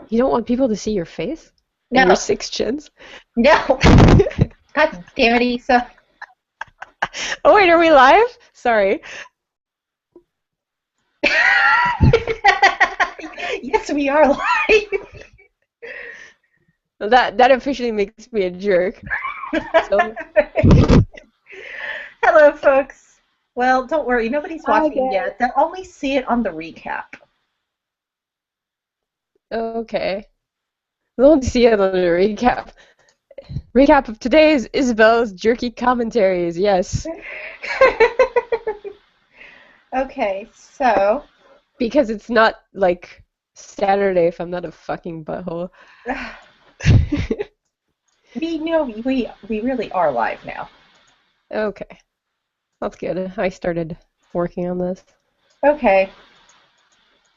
You don't want people to see your face and your No, 6 chins? no. God damn it, Issa. Oh wait, are we live? Sorry. Yes, we are live. That officially makes me a jerk. So Hello, folks. Well, don't worry, nobody's hi watching guys. yet. They'll only see it on the recap. Okay. We'll only see it on the recap. Recap of today's Isabelle's jerky commentaries. Yes, Okay, so because it's not like Saturday if I'm not a fucking butthole. we know we really are live now. Okay, that's good. I started working on this. Okay,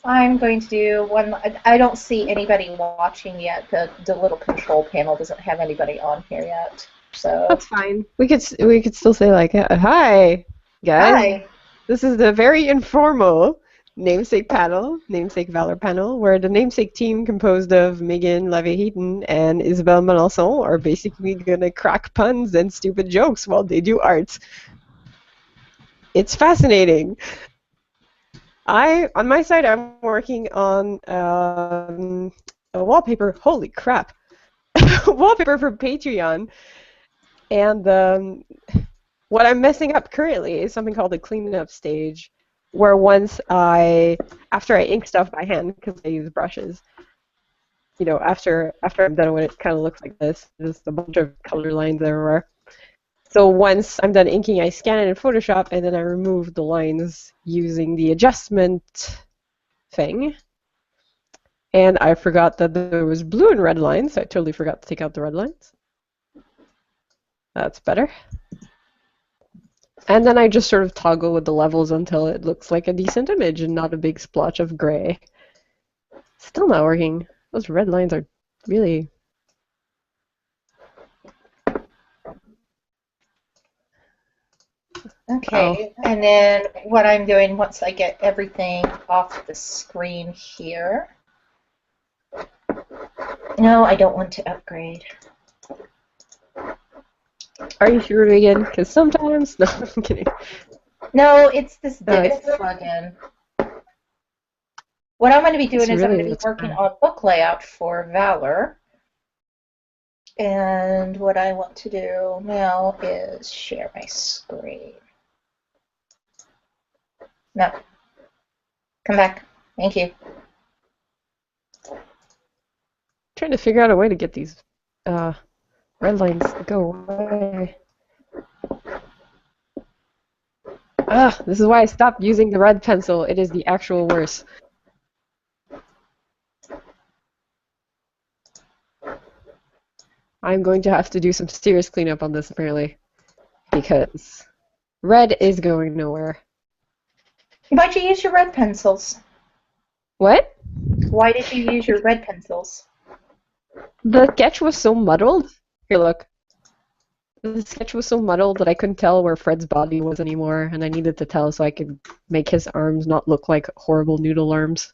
I'm going to do one. I don't see anybody watching yet. The little control panel doesn't have anybody on here yet. So, That's fine. We could still say like, hi, guys. hi. This is the very informal namesake panel, namesake Valor panel, where the namesake team composed of Megan Lavey-Heaton and Isabelle Melançon are basically gonna crack puns and stupid jokes while they do art. It's fascinating. On my side, I'm working on a wallpaper. Holy crap! Wallpaper for Patreon, and what I'm messing up currently is something called the cleanup stage, where after I ink stuff by hand because I use brushes, after I'm done with it, it kind of looks like this, just a bunch of color lines everywhere. So once I'm done inking, I scan it in Photoshop, and then I remove the lines using the adjustment thing. And I forgot that there was blue and red lines, so I totally forgot to take out the red lines. That's better. And then I just sort of toggle with the levels until it looks like a decent image and not a big splotch of gray. Still not working. Those red lines are really... Oh, Okay, and then what I'm doing once I get everything off the screen here. No, I don't want to upgrade. are you sure again? Because sometimes... No, I'm kidding. No, it's this No, divot plugin. What I'm going to be doing it's is I'm really going to be what's working bad. on book layout for Valor. And what I want to do now is share my screen. No, come back. Thank you. Trying to figure out a way to get these red lines to go away. This is why I stopped using the red pencil. It is the actual worst. I'm going to have to do some serious cleanup on this, apparently. Because red is going nowhere. Why'd you use your red pencils? What? Why did you use your red pencils? The sketch was so muddled. Here, look. The sketch was so muddled that I couldn't tell where Fred's body was anymore, and I needed to tell so I could make his arms not look like horrible noodle arms.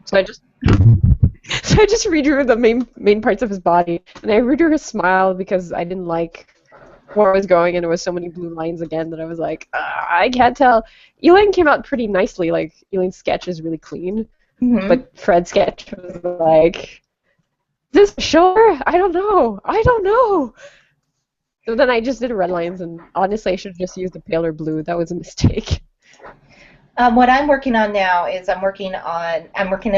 So I just so I just redrew the main parts of his body, and I redrew his smile because I didn't like where I was going, and there was so many blue lines again that I was like, I can't tell. Elaine came out pretty nicely. Like Elaine's sketch is really clean, Mm-hmm. but Fred's sketch was like, this sure? I don't know. I don't know. So then I just did red lines, and honestly, I should have just used a paler blue. That was a mistake. What I'm working on now is I'm working in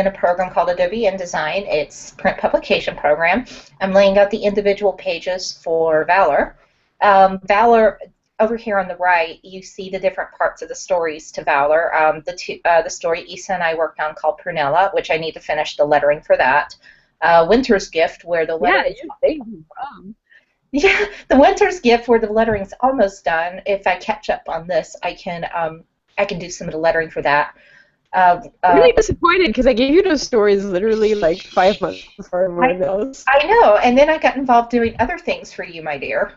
a program called Adobe InDesign. It's a print publication program. I'm laying out the individual pages for Valor. Valor, over here on the right, you see the different parts of the stories to Valor. The story Issa and I worked on called Prunella, which I need to finish the lettering for that. Winter's Gift, where the Yeah, lettering. you're saying wrong. Yeah, the Winter's Gift, where the lettering's almost done. If I catch up on this, I can do some of the lettering for that. Uh, uh, Really disappointed because I gave you those stories literally like 5 months before everyone else. I know, and then I got involved doing other things for you, my dear.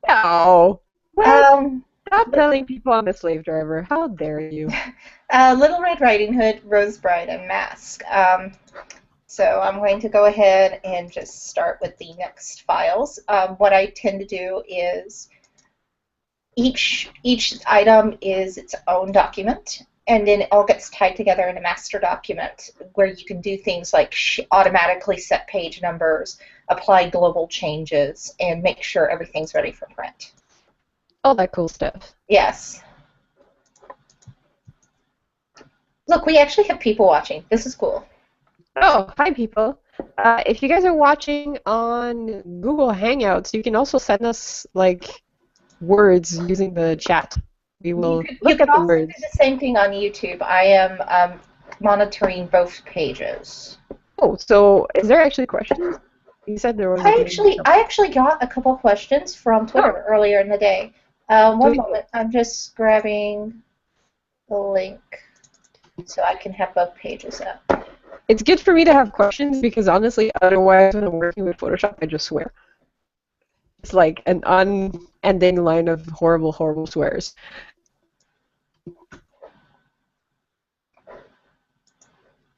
No. What? Um, Stop telling people I'm a slave driver. How dare you? Little Red Riding Hood, Rose Bride, and Mask. So I'm going to go ahead and just start with the next files. What I tend to do is each item is its own document, and then it all gets tied together in a master document where you can do things like automatically set page numbers, apply global changes, and make sure everything's ready for print. All that cool stuff. Yes. Look, we actually have people watching. This is cool. Oh, hi people. If you guys are watching on Google Hangouts, you can also send us like words using the chat. We will You can at the also words. do the same thing on YouTube. I am monitoring both pages. Oh, so is there actually questions? You said there was. I actually got a couple questions from Twitter earlier in the day. One moment, I'm just grabbing the link so I can have both pages up. It's good for me to have questions because honestly, otherwise when I'm working with Photoshop, I just swear. It's like an unending line of horrible, horrible swears.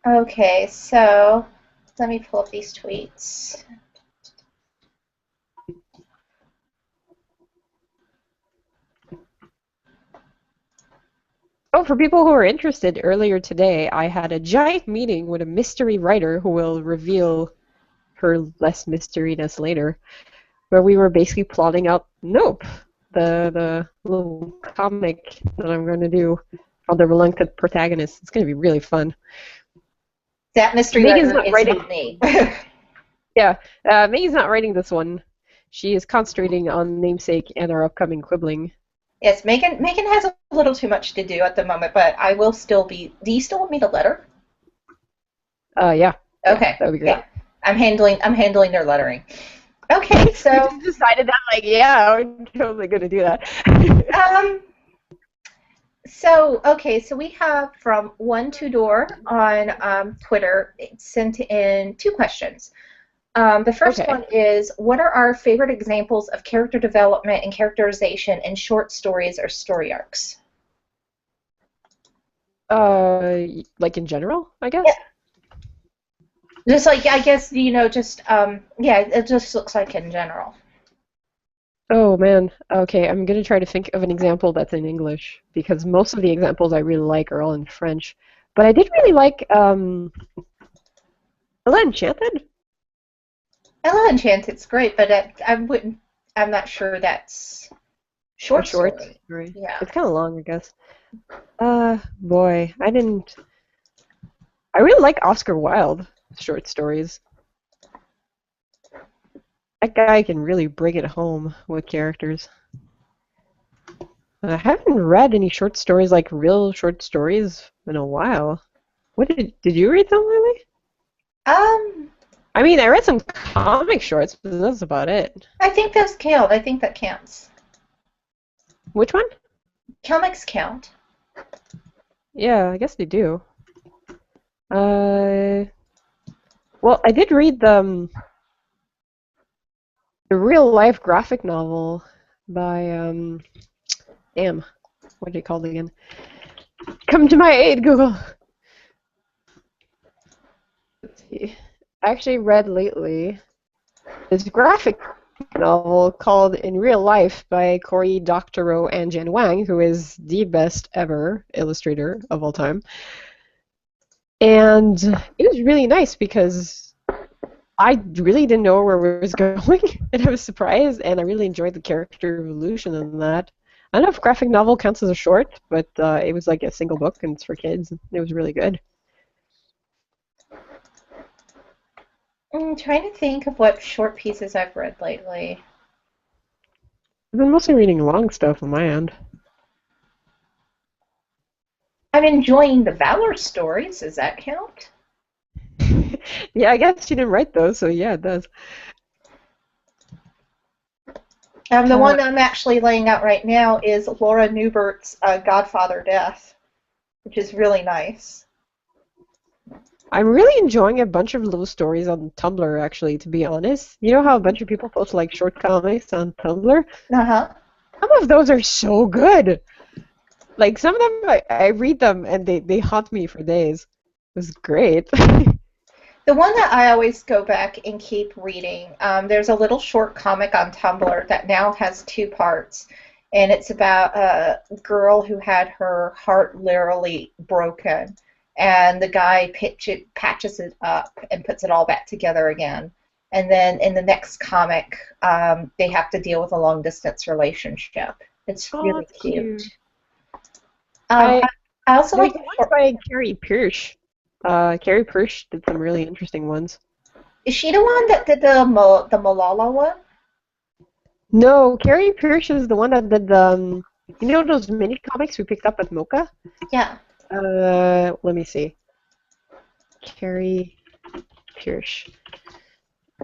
Okay, so let me pull up these tweets. Oh, for people who are interested, earlier today I had a giant meeting with a mystery writer who will reveal her less mysterious later, where we were basically plotting out Nope, the little comic that I'm going to do called The Reluctant Protagonist. It's going to be really fun. That mystery writer is not me. Yeah, Megan's not writing this one. She is concentrating on Namesake and our upcoming quibbling. Yes, Megan has a little too much to do at the moment, but I will still be. Do you still want me to letter? Yeah. Okay. That would be great. Yeah. I'm handling their lettering. Okay, so we just decided that, like, yeah, we're totally going to do that. So we have from One Two Door on Twitter sent in 2 questions. The first one is, what are our favorite examples of character development and characterization in short stories or story arcs? Like in general, I guess? Yeah. Just like, I guess, yeah, it just looks like in general. Oh, man. Okay, I'm going to try to think of an example that's in English, because most of the examples I really like are all in French. But I did really like Ella Enchanted. Ella Enchanted's great, but I'm not sure that's short story. Yeah. It's kind of long, I guess. Boy, I really like Oscar Wilde short stories. That guy can really bring it home with characters. I haven't read any short stories, like real short stories, in a while. What did you read some lately? I mean, I read some comic shorts, but that's about it. I think those count. I think that counts. Which one? Comics count. Yeah, I guess they do. Well, I did read the real-life graphic novel by, damn, what did it called again? Come to my aid, Google! Let's see. I actually read lately this graphic novel called In Real Life by Cory Doctorow and Jen Wang, who is the best ever illustrator of all time. And it was really nice because I really didn't know where it was going, and I was surprised, and I really enjoyed the character evolution in that. I don't know if graphic novel counts as a short, but it was like a single book, and it's for kids. It was really good. I'm trying to think of what short pieces I've read lately. I've been mostly reading long stuff on my end. I'm enjoying the Valor stories. Does that count? Yeah, I guess you didn't write those, so yeah, it does. The one I'm actually laying out right now is Laura Newbert's Godfather Death, which is really nice. I'm really enjoying a bunch of little stories on Tumblr, actually, to be honest. You know how a bunch of people post like short comics on Tumblr? Uh-huh. Some of those are so good. Like, some of them, I read them, and they haunt me for days. It was great. The one that I always go back and keep reading, there's a little short comic on Tumblr that now has 2 parts, and it's about a girl who had her heart literally broken, and the guy patches it up and puts it all back together again. And then in the next comic, they have to deal with a long-distance relationship. It's really cute. I also like one by Carrie Pierce. Carrie Pierce did some really interesting ones. Is she the one that did the Malala one? No, Carrie Pierce is the one that did the, you know those mini comics we picked up at Mocha? Yeah. Let me see. Carrie Pierce.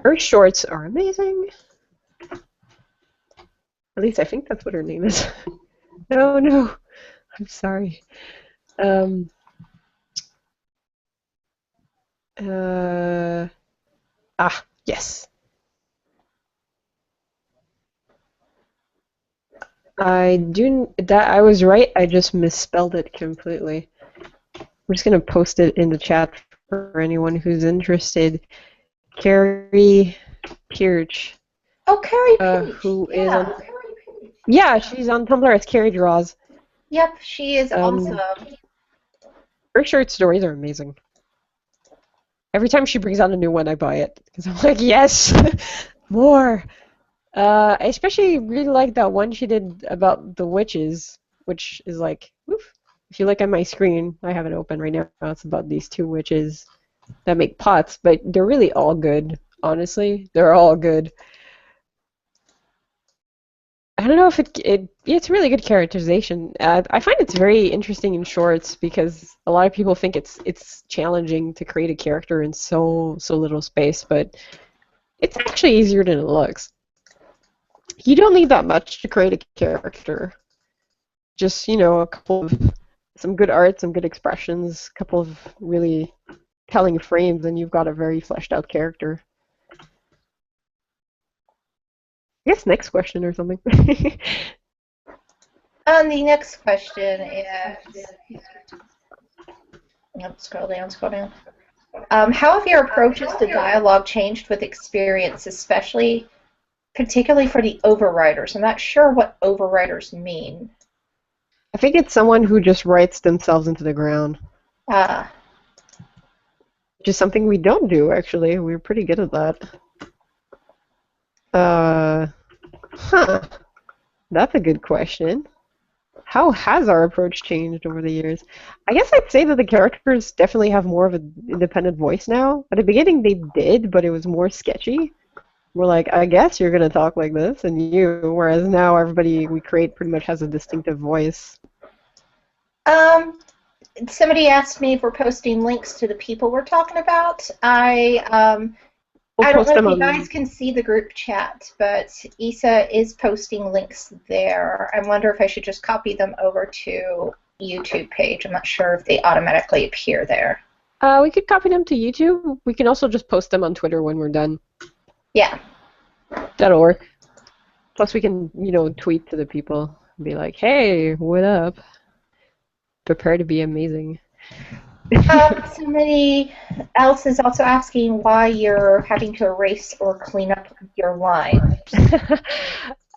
Her shorts are amazing. At least I think that's what her name is. No, I'm sorry. Yes. I was right, I just misspelled it completely. I'm just gonna post it in the chat for anyone who's interested. Carrie Pierce. Oh, Carrie Pierce. Who is on... Yeah, she's on Tumblr as Carrie Draws. Yep, she is awesome. Her short stories are amazing. Every time she brings out a new one, I buy it. Because I'm like, yes! More! I especially really like that one she did about the witches, which is like, oof. If you look at my screen, I have it open right now, it's about these 2 witches that make pots, but they're really all good, honestly. They're all good. I don't know if it's really good characterization. I find it's very interesting in shorts because a lot of people think it's challenging to create a character in so little space, but it's actually easier than it looks. You don't need that much to create a character. Just, a couple of some good art, some good expressions, a couple of really telling frames, and you've got a very fleshed out character. I guess next question or something. The next question is... Scroll down. How have your approaches to dialogue changed with experience, particularly for the overwriters? I'm not sure what overwriters mean. I think it's someone who just writes themselves into the ground. Which is something we don't do, actually. We're pretty good at that. That's a good question. How has our approach changed over the years? I guess I'd say that the characters definitely have more of an independent voice now. At the beginning they did, but it was more sketchy. We're like, I guess you're going to talk like this, and you, whereas now everybody we create pretty much has a distinctive voice. Somebody asked me if we're posting links to the people we're talking about. I don't know if you guys can see the group chat, but Isa is posting links there. I wonder if I should just copy them over to YouTube page. I'm not sure if they automatically appear there. We could copy them to YouTube. We can also just post them on Twitter when we're done. Yeah. That'll work. Plus we can, tweet to the people and be like, hey, what up? Prepare to be amazing. Somebody else is also asking why you're having to erase or clean up your lines.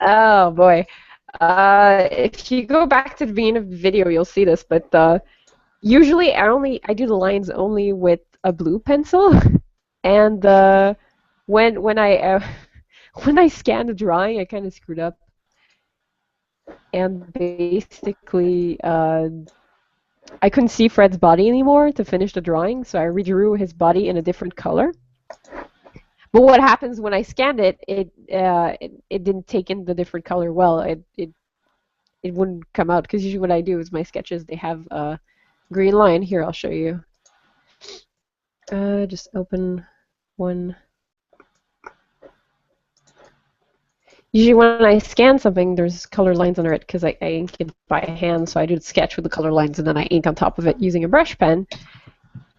Oh boy. If you go back to the beginning of the video, you'll see this, but usually I do the lines only with a blue pencil, and when I scanned the drawing, I kind of screwed up, and basically I couldn't see Fred's body anymore to finish the drawing, so I redrew his body in a different color. But what happens when I scanned it, it didn't take in the different color well. It wouldn't come out, because usually what I do is my sketches, they have a green line. Here, I'll show you. Just open one. Usually when I scan something, there's color lines under it because I ink it by hand, so I do the sketch with the color lines and then I ink on top of it using a brush pen.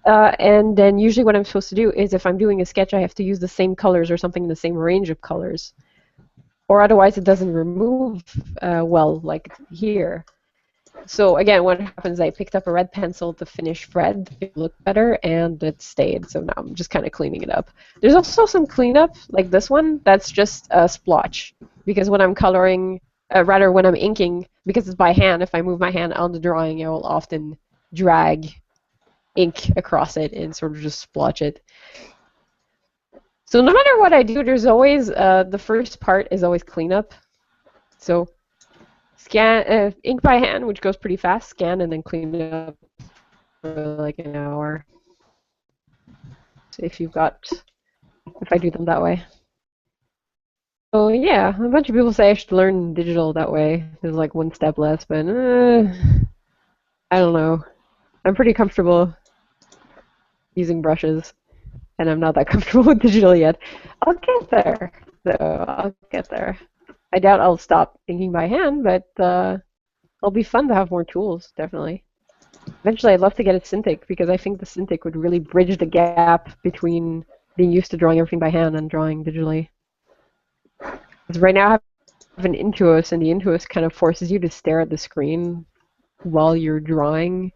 And then usually what I'm supposed to do is if I'm doing a sketch, I have to use the same colors or something in the same range of colors. Or otherwise it doesn't remove well, like here. So again, what happens, I picked up a red pencil to finish Fred to look better, and it stayed, so now I'm just kind of cleaning it up. There's also some cleanup, like this one, that's just a splotch. Because when I'm coloring, rather when I'm inking, because it's by hand, if I move my hand on the drawing, I will often drag ink across it and sort of just splotch it. So no matter what I do, there's always, the first part is always cleanup. So scan, ink by hand, which goes pretty fast, scan and then clean it up for like an hour. So if I do them that way. So yeah, a bunch of people say I should learn digital that way. There's like one step less, but I don't know. I'm pretty comfortable using brushes, and I'm not that comfortable with digital yet. I'll get there, though. I'll get there. I doubt I'll stop inking by hand, but it'll be fun to have more tools, definitely. Eventually, I'd love to get a Cintiq, because I think the Cintiq would really bridge the gap between being used to drawing everything by hand and drawing digitally. Because right now I have an Intuos, and the Intuos kind of forces you to stare at the screen while you're drawing,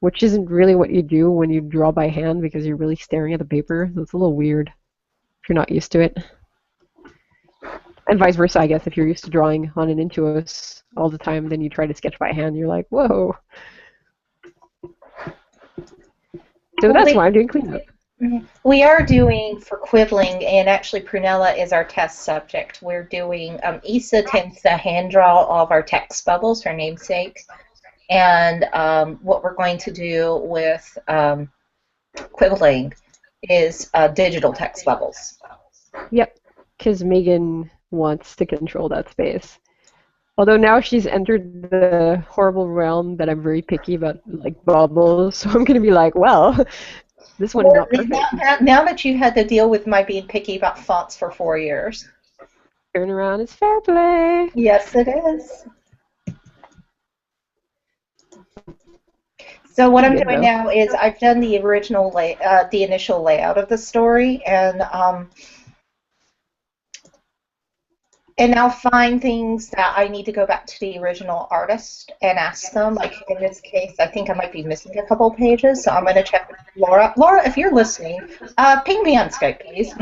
which isn't really what you do when you draw by hand, because you're really staring at the paper. So it's a little weird if you're not used to it. And vice versa, I guess. If you're used to drawing on an Intuos all the time, then you try to sketch by hand, you're like, whoa. So that's why I'm doing cleanup. We are doing for quibbling, and actually Prunella is our test subject. We're doing, Issa tends to hand draw all of our text bubbles, her namesake. And what we're going to do with quibbling is digital text bubbles. Yep, because Megan wants to control that space. Although now she's entered the horrible realm that I'm very picky about, like, bubbles, so I'm going to be like, well, this one is not perfect. Now that you've had to deal with my being picky about fonts for 4 years. Turn around is fair play. Yes, it is. So what I'm doing now is I've done the original, the initial layout of the story, and I'll find things that I need to go back to the original artist and ask them. Like in this case, I think I might be missing a couple pages, so I'm going to check with Laura. Laura, if you're listening, ping me on Skype, please.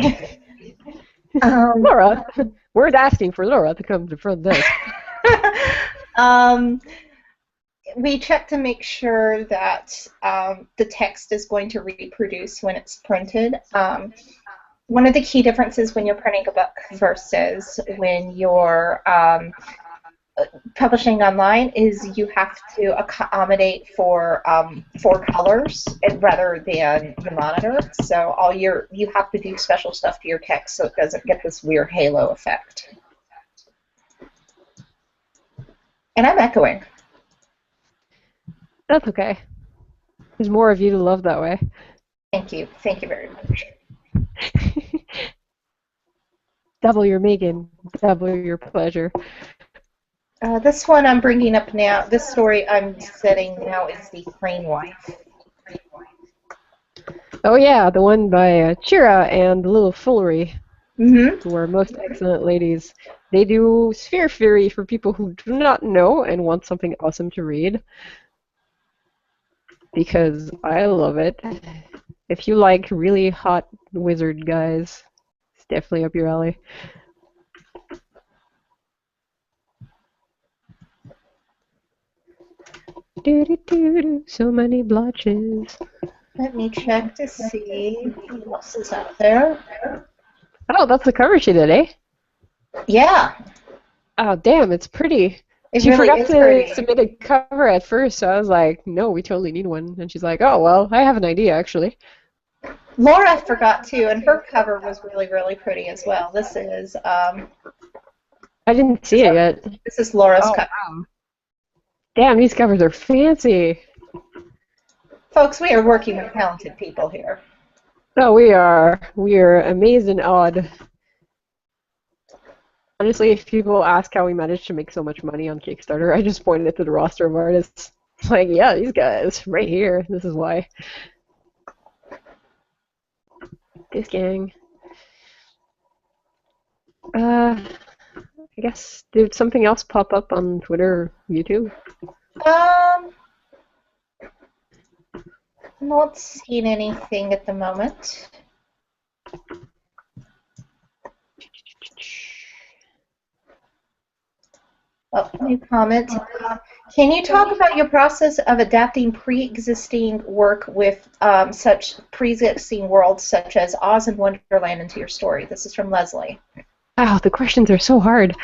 Laura, we're asking for Laura to come to front desk. We check to make sure that the text is going to reproduce when it's printed. One of the key differences when you're printing a book versus when you're publishing online is you have to accommodate for colors rather than the monitor. So you have to do special stuff to your text so it doesn't get this weird halo effect. And I'm echoing. That's okay. There's more of you to love that way. Thank you. Thank you very much. Double your Megan, double your pleasure. This one I'm bringing up now, this story I'm setting now is The Crane Wife. Oh yeah, the one by Chira and Little Foolery, Mm-hmm. who are most excellent ladies. They do Sphere Fury for people who do not know and want something awesome to read. Because I love it. If you like really hot wizard guys, it's definitely up your alley. Do-do-do-do, so many blotches. Let me check to see what else is out there. Oh, that's the cover she did, eh? Yeah. Oh, damn, it's pretty. She really forgot is to pretty. submit a cover at first, so I was like, no, we totally need one. And she's like, oh, well, I have an idea, actually. Laura forgot too, and her cover was really, really pretty as well. This is I didn't see it yet. This is Laura's cover. Wow. Damn, these covers are fancy. Folks, we are working with talented people here. No, we are. We are amazed and awed. Honestly, if people ask how we managed to make so much money on Kickstarter, I just pointed to the roster of artists. It's like, yeah, these guys, right here. This is why. This gang. I guess, did something else pop up on Twitter or YouTube? Um, not seeing anything at the moment. Oh, new comment. Can you talk about your process of adapting pre-existing work with such pre-existing worlds such as Oz and Wonderland into your story? This is from Leslie. Wow, the questions are so hard.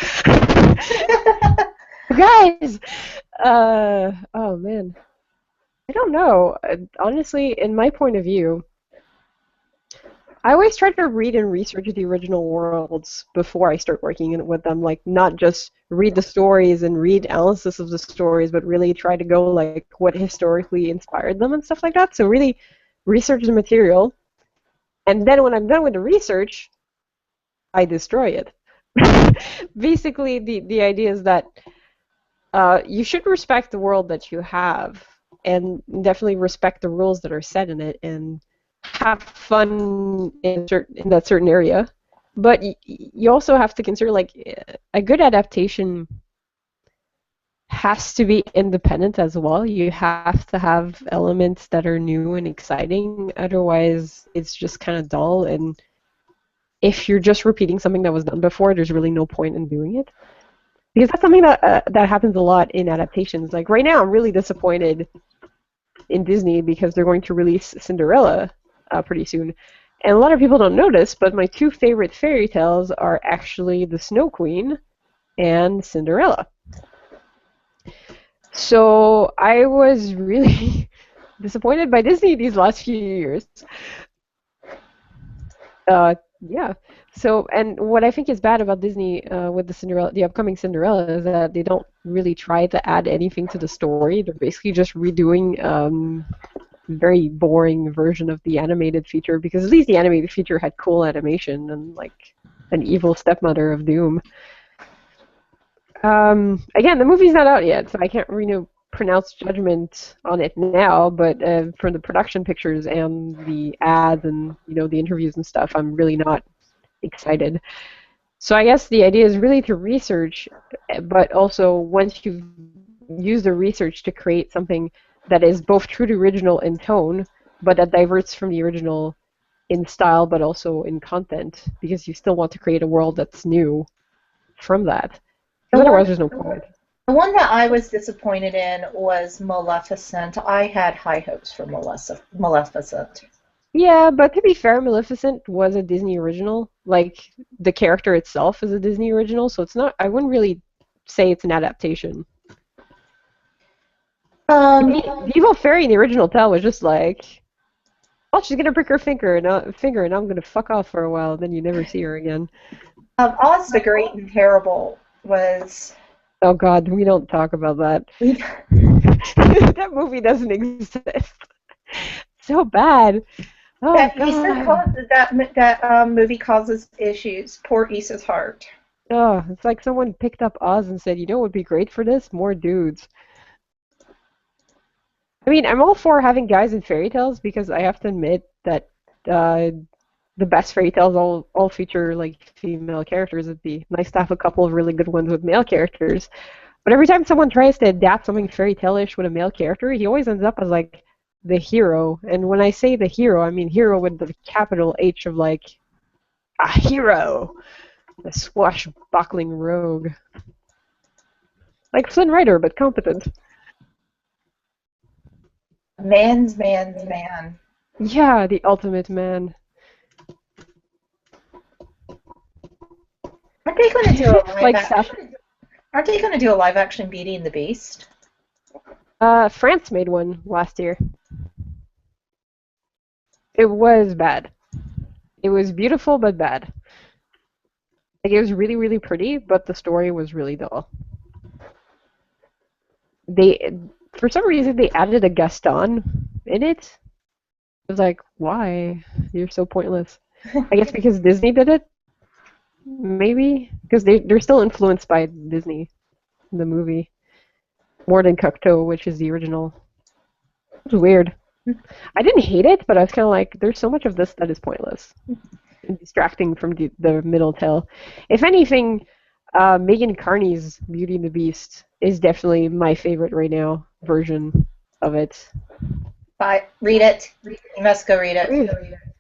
Guys! Oh man. I don't know. Honestly, in my point of view, I always try to read and research the original worlds before I start working with them. Like, not just read the stories and read analysis of the stories, but really try to go, like, what historically inspired them and stuff like that. So really research the material. And then when I'm done with the research, I destroy it. Basically, the idea is that you should respect the world that you have and definitely respect the rules that are set in it and have fun in that certain area. But you also have to consider, like, a good adaptation has to be independent as well. You have to have elements that are new and exciting. Otherwise, it's just kind of dull. And if you're just repeating something that was done before, there's really no point in doing it. Because that's something that happens a lot in adaptations. Like right now, I'm really disappointed in Disney because they're going to release Cinderella pretty soon. And a lot of people don't notice, but my two favorite fairy tales are actually The Snow Queen and Cinderella. So I was really disappointed by Disney these last few years. Yeah. So, and what I think is bad about Disney with the upcoming Cinderella, is that they don't really try to add anything to the story. They're basically just redoing very boring version of the animated feature, because at least the animated feature had cool animation and like an evil stepmother of doom. Again, the movie's not out yet, so I can't really pronounce judgment on it now, but from the production pictures and the ads and the interviews and stuff, I'm really not excited. So I guess the idea is really to research, but also once you've used the research to create something that is both true to original in tone, but that diverts from the original in style, but also in content, because you still want to create a world that's new from that. Otherwise, there's no point. The one that I was disappointed in was Maleficent. I had high hopes for Maleficent. Yeah, but to be fair, Maleficent was a Disney original. Like, the character itself is a Disney original, so it's not, I wouldn't really say it's an adaptation. The evil fairy in the original tale was just like, oh, she's gonna prick her finger, and I'm gonna fuck off for a while, then you never see her again. Oz the Great and Terrible was... Oh god, we don't talk about that. That movie doesn't exist. So bad. Oh god. That movie causes issues. Poor Issa's heart. Oh, it's like someone picked up Oz and said, you know what would be great for this? More dudes. I mean, I'm all for having guys in fairy tales, because I have to admit that the best fairy tales all feature like female characters. It'd be nice to have a couple of really good ones with male characters. But every time someone tries to adapt something fairy tale-ish with a male character, he always ends up as like the hero. And when I say the hero, I mean hero with the capital H of like a hero, a swashbuckling rogue, like Flynn Rider, but competent. Man's man. Yeah, the ultimate man. Aren't they going to do a live action? Aren't they going to do a live action Beauty and the Beast? France made one last year. It was bad. It was beautiful but bad. Like, it was really, really pretty, but the story was really dull. For some reason, they added a Gaston in it. I was like, why? You're so pointless. I guess because Disney did it? Maybe? Because they're still influenced by Disney, the movie. More than Cocteau, which is the original. It was weird. I didn't hate it, but I was kind of like, there's so much of this that is pointless and distracting from the middle tale. If anything, Megan Carney's Beauty and the Beast is definitely my favorite right now version of it. Read it. You must go read it.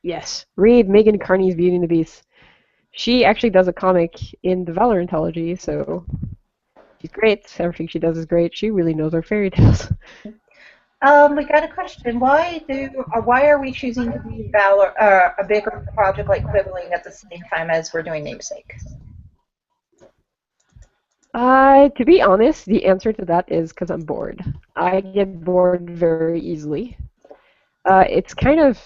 Yes. Read Megan Carney's Beauty and the Beast. She actually does a comic in the Valor anthology, so she's great. Everything she does is great. She really knows our fairy tales. We got a question. Why are we choosing to do Valor, a bigger project like Quibbling at the same time as we're doing Namesake? To be honest, the answer to that is because I'm bored. I get bored very easily. It's kind of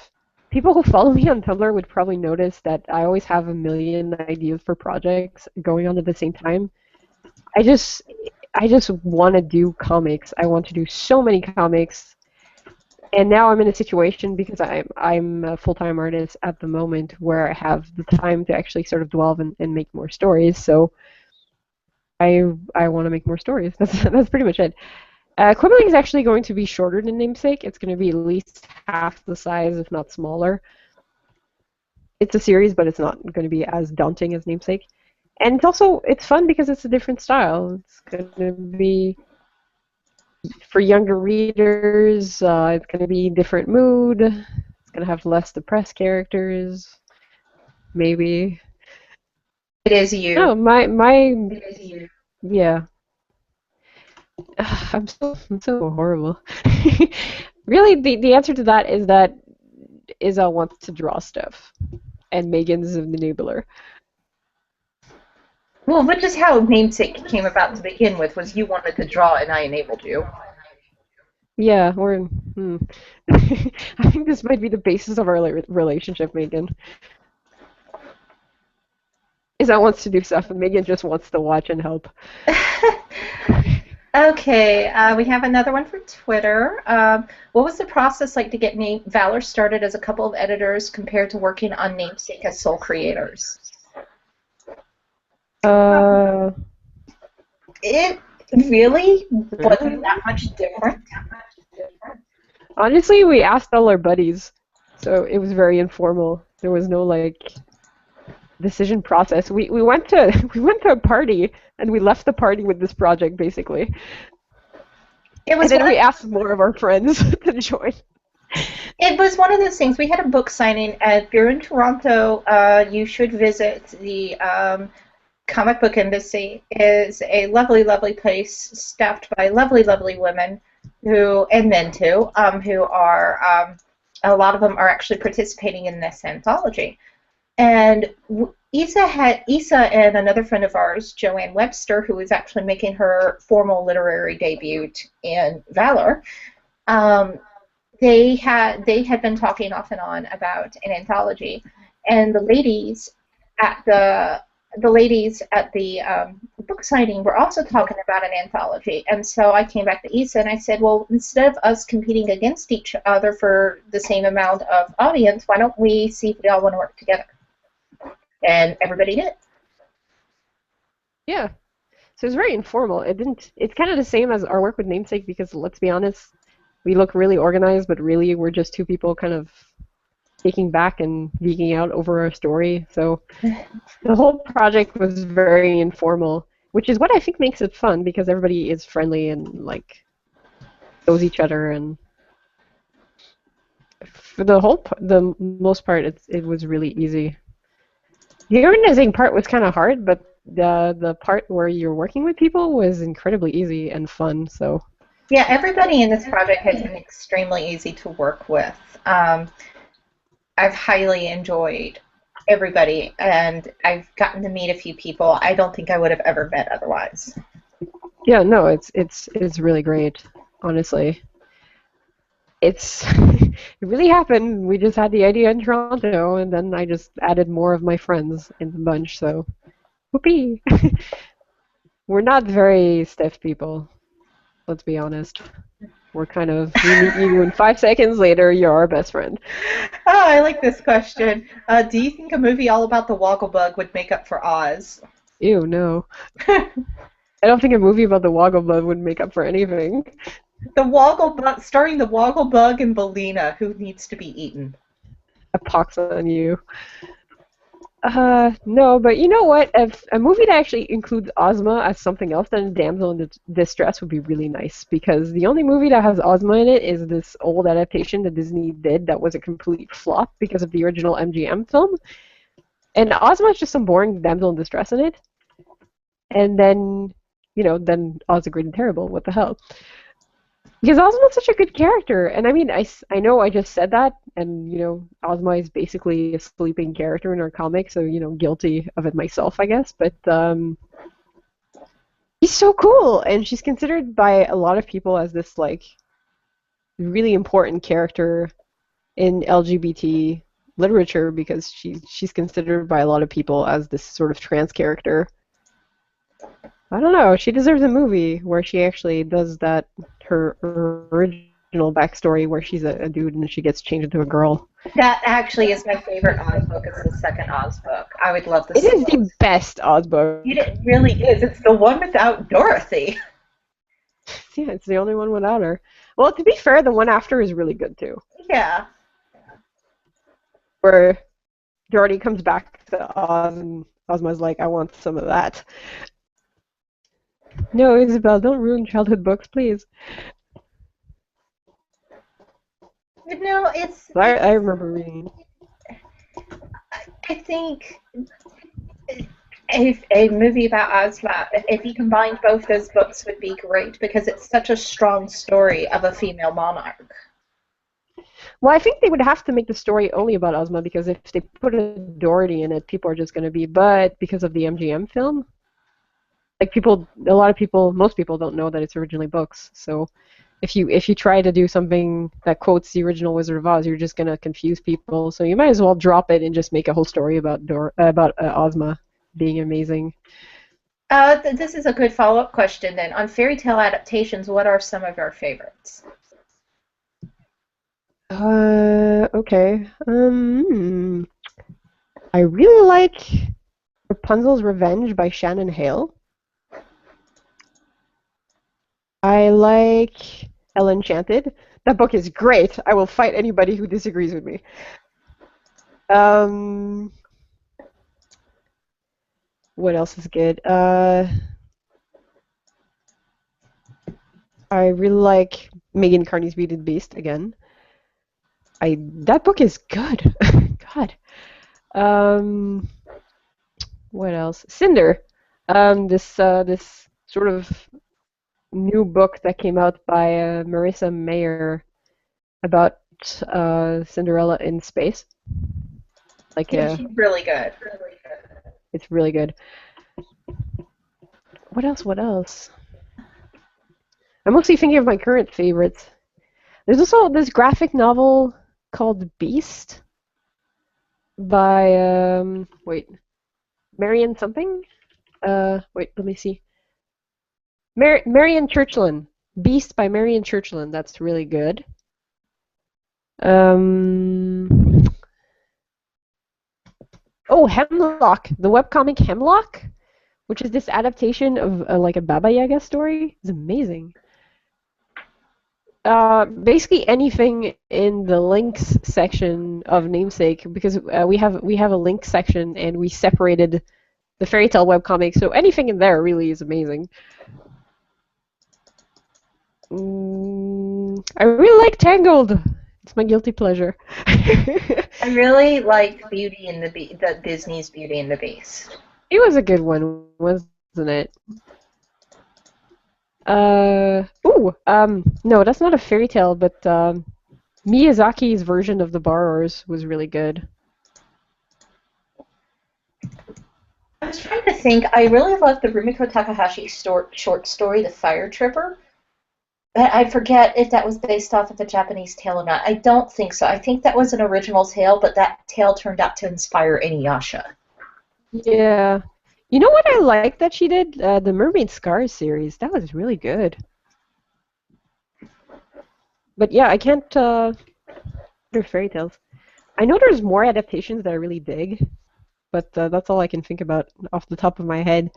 people who follow me on Tumblr would probably notice that I always have a million ideas for projects going on at the same time. I just want to do comics. I want to do so many comics. And now I'm in a situation because I'm a full-time artist at the moment where I have the time to actually sort of dwell and make more stories. So I want to make more stories. That's pretty much it. Quibbling is actually going to be shorter than Namesake. It's going to be at least half the size, if not smaller. It's a series, but it's not going to be as daunting as Namesake. And it's fun because it's a different style. It's going to be for younger readers. It's going to be different mood. It's going to have less depressed characters. Maybe. It is you. No, It is you. Yeah. I'm so horrible. Really, the answer to that is that Isa wants to draw stuff, and Megan's an enabler. Well, which is how Namesake came about to begin with, was you wanted to draw and I enabled you. Yeah, I think this might be the basis of our relationship, Megan. Isa wants to do stuff, and Megan just wants to watch and help. Okay, we have another one from Twitter. What was the process like to get Valor started as a couple of editors compared to working on Namesake as sole creators? It really wasn't that much different. Honestly, we asked all our buddies, so it was very informal. There was no decision process. We went to a party and we left the party with this project basically. And then we asked more of our friends to join. It was one of those things. We had a book signing. If you're in Toronto, you should visit the Comic Book Embassy. Is a lovely, lovely place staffed by lovely, lovely women and men too, who are a lot of them are actually participating in this anthology. And Isa and another friend of ours, Joanne Webster, who is actually making her formal literary debut in Valor, they had been talking off and on about an anthology, and the ladies at the book signing were also talking about an anthology. And so I came back to Isa and I said, well, instead of us competing against each other for the same amount of audience, why don't we see if we all want to work together? And everybody did. Yeah. So it's very informal. It's kind of the same as our work with Namesake because, let's be honest, we look really organized, but really we're just two people kind of taking back and geeking out over our story. So the whole project was very informal, which is what I think makes it fun because everybody is friendly and knows each other. And for the most part, it was really easy. The organizing part was kind of hard, but the part where you're working with people was incredibly easy and fun. So yeah, everybody in this project has been extremely easy to work with. I've highly enjoyed everybody, and I've gotten to meet a few people I don't think I would have ever met otherwise. Yeah, no, it's really great, honestly. It really happened. We just had the idea in Toronto, and then I just added more of my friends in the bunch, so whoopee. We're not very stiff people, let's be honest. We're kind of, we meet you and 5 seconds later, you're our best friend. Oh, I like this question. Do you think a movie all about the Wogglebug would make up for Oz? Ew, no. I don't think a movie about the Wogglebug would make up for anything. The Wogglebug, starring the Wogglebug and Belina, who needs to be eaten. A pox on you. No, but you know what? If a movie that actually includes Ozma as something else than Damsel in Distress would be really nice, because the only movie that has Ozma in it is this old adaptation that Disney did that was a complete flop because of the original MGM film. And Ozma is just some boring damsel in distress in it. And then, then Oz the Great and Terrible. What the hell? Because Ozma's such a good character, and I mean, I know I just said that, and Ozma is basically a sleeping character in our comic, so guilty of it myself, I guess. But she's so cool, and she's considered by a lot of people as this like really important character in LGBT literature because she's considered by a lot of people as this sort of trans character. I don't know. She deserves a movie where she actually does that, her original backstory where she's a dude and she gets changed into a girl. That actually is my favorite Oz book. It's the second Oz book. I would love to see it. It is the best Oz book. It really is. It's the one without Dorothy. Yeah, it's the only one without her. Well, to be fair, the one after is really good too. Yeah. Where Dorothy comes back to Oz and Ozma's like, I want some of that. No, Isabelle, don't ruin childhood books, please. No, it's... I remember reading. I think a movie about Ozma, if you combined both those books, would be great because it's such a strong story of a female monarch. Well, I think they would have to make the story only about Ozma because if they put a Dorothy in it, people are just going to be, but because of the MGM film, like a lot of people, most people don't know that it's originally books. So if you try to do something that quotes the original Wizard of Oz, you're just going to confuse people. So you might as well drop it and just make a whole story about Ozma being amazing. This is a good follow-up question then. On fairy tale adaptations, what are some of your favorites? Okay. I really like Rapunzel's Revenge by Shannon Hale. I like Elle Enchanted. That book is great. I will fight anybody who disagrees with me. What else is good? I really like Megan Carney's Beauty and the Beast again. That book is good. God. What else? Cinder. This sort of new book that came out by Marissa Mayer about Cinderella in space. Yeah, she's really good. It's really good. What else? I'm mostly thinking of my current favorites. There's also this graphic novel called Beast by Marion something? Wait, let me see. Marion Churchland. Beast by Marion Churchland. That's really good. Oh, Hemlock. The webcomic Hemlock, which is this adaptation of like a Baba Yaga story, is amazing. Basically anything in the links section of Namesake, because we have a link section and we separated the fairy tale webcomic, so anything in there really is amazing. I really like Tangled. It's my guilty pleasure. I really like Beauty and the Disney's Beauty and the Beast. It was a good one, wasn't it? No, that's not a fairy tale, but Miyazaki's version of The Borrowers was really good. I was trying to think. I really loved the Rumiko Takahashi short story, The Fire Tripper. But I forget if that was based off of a Japanese tale or not. I don't think so. I think that was an original tale, but that tale turned out to inspire Inuyasha. Yeah. You know what I like that she did? The Mermaid Scars series. That was really good. But yeah, I can't... They're fairy tales. I know there's more adaptations that I really dig, but that's all I can think about off the top of my head.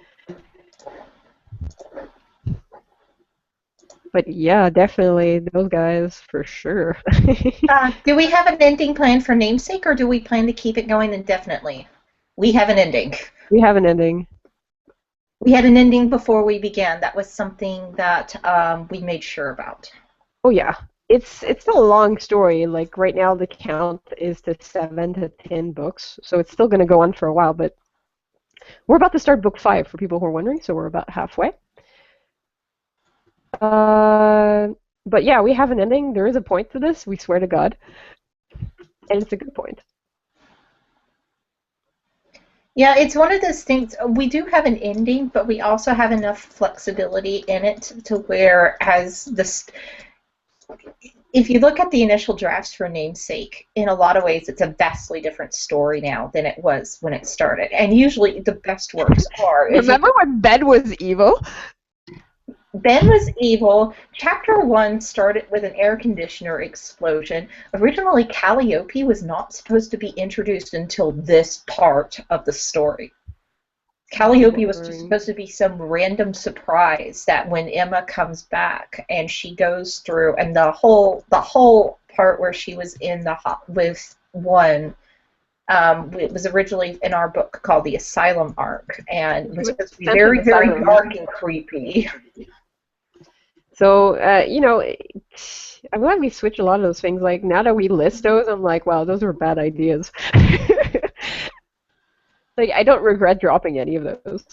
But yeah, definitely those guys for sure. Do we have an ending plan for Namesake, or do we plan to keep it going indefinitely? We have an ending. We have an ending. We had an ending before we began. That was something that we made sure about. Oh yeah. It's still a long story. Like right now the count is to 7 to 10 books. So it's still gonna go on for a while, but we're about to start book 5 for people who are wondering, so we're about halfway. But yeah, we have an ending. There is a point to this, we swear to God. And it's a good point. Yeah, it's one of those things. We do have an ending, but we also have enough flexibility in it to where, as this, if you look at the initial drafts for Namesake, in a lot of ways, it's a vastly different story now than it was when it started. And usually, the best works are. Remember when Ben was evil? Ben was evil. Chapter 1 started with an air conditioner explosion. Originally, Calliope was not supposed to be introduced until this part of the story. Calliope was just supposed to be some random surprise that when Emma comes back and she goes through, and the whole part where she was in the with one, it was originally in our book called the Asylum Arc, and it was supposed to be very, very dark and creepy. So, I'm glad we switched a lot of those things. Like, now that we list those, I'm like, wow, those were bad ideas. Like, I don't regret dropping any of those.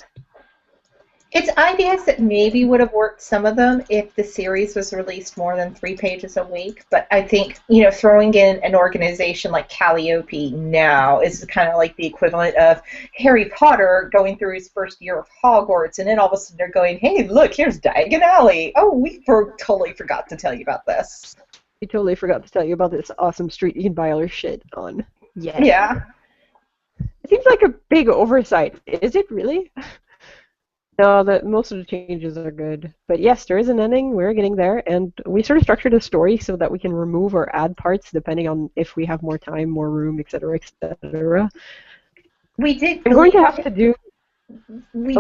It's ideas that maybe would have worked, some of them, if the series was released more than 3 pages a week. But I think, throwing in an organization like Calliope now is kind of like the equivalent of Harry Potter going through his first year of Hogwarts, and then all of a sudden they're going, hey, look, here's Diagon Alley. Oh, we totally forgot to tell you about this. We totally forgot to tell you about this awesome street you can buy all your shit on. Yeah. It seems like a big oversight. Is it really? No, most of the changes are good. But yes, there is an ending. We're getting there. And we sort of structured a story so that we can remove or add parts depending on if we have more time, more room, etc., etc. We did. I'm going to have to do... We